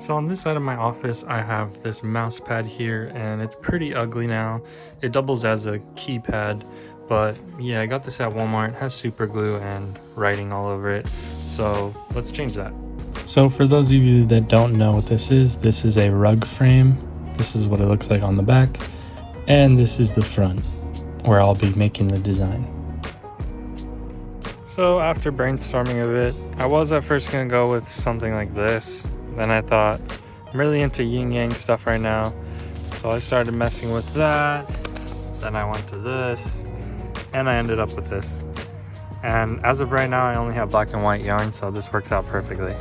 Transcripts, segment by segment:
So on this side of my office, I have this mouse pad here, and it's pretty ugly now. It doubles as a keypad, but yeah, I got this at Walmart. It has super glue and writing all over it. So let's change that. So for those of you that don't know what this is a rug frame. This is what it looks like on the back, and this is the front where I'll be making the design. So after brainstorming a bit, I was at first gonna go with something like this. Then I thought, I'm really into yin yang stuff right now. So I started messing with that. Then I went to this, and I ended up with this. And as of right now, I only have black and white yarn, so this works out perfectly.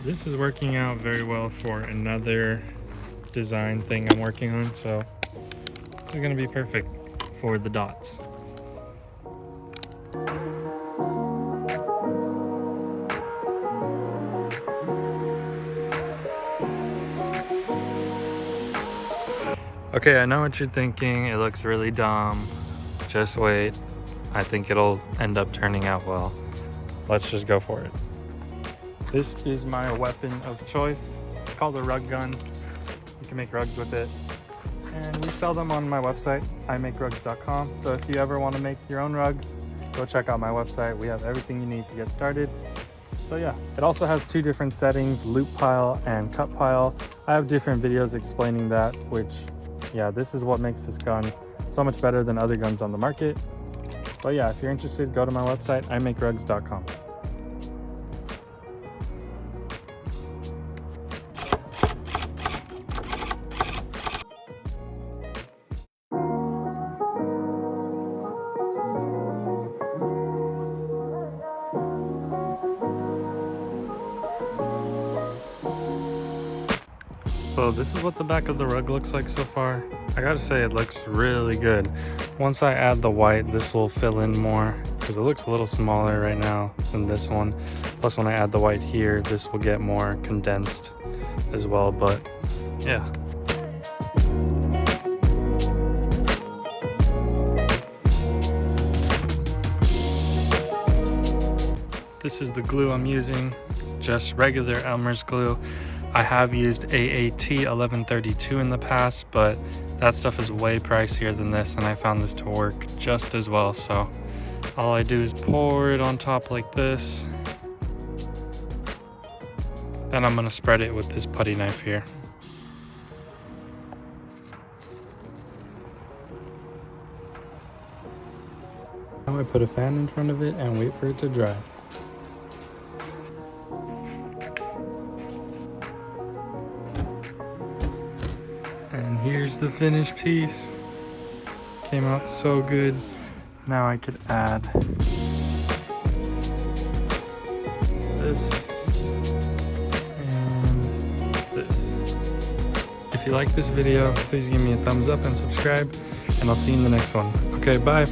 This is working out very well for another design thing I'm working on, so this is gonna be perfect for the dots. Okay, I know what you're thinking. It looks really dumb. Just wait. I think it'll end up turning out well. Let's just go for it. This is my weapon of choice. It's called a rug gun. You can make rugs with it. And we sell them on my website, imakerugs.com. So if you ever want to make your own rugs, go check out my website. We have everything you need to get started. So yeah, it also has two different settings, loop pile and cut pile. I have different videos explaining that, which, yeah, this is what makes this gun so much better than other guns on the market. But yeah, if you're interested, go to my website, imakerugs.com. So this is what the back of the rug looks like so far. I gotta say, it looks really good. Once I add the white, this will fill in more because it looks a little smaller right now than this one. Plus when I add the white here, this will get more condensed as well, but yeah. This is the glue I'm using, just regular Elmer's glue. I have used AAT 1132 in the past, but that stuff is way pricier than this, and I found this to work just as well. So all I do is pour it on top like this. Then I'm gonna spread it with this putty knife here. Now I put a fan in front of it and wait for it to dry. And here's the finished piece. Came out so good. Now I could add this and this. If you like this video, please give me a thumbs up and subscribe, and I'll see you in the next one. Okay, bye.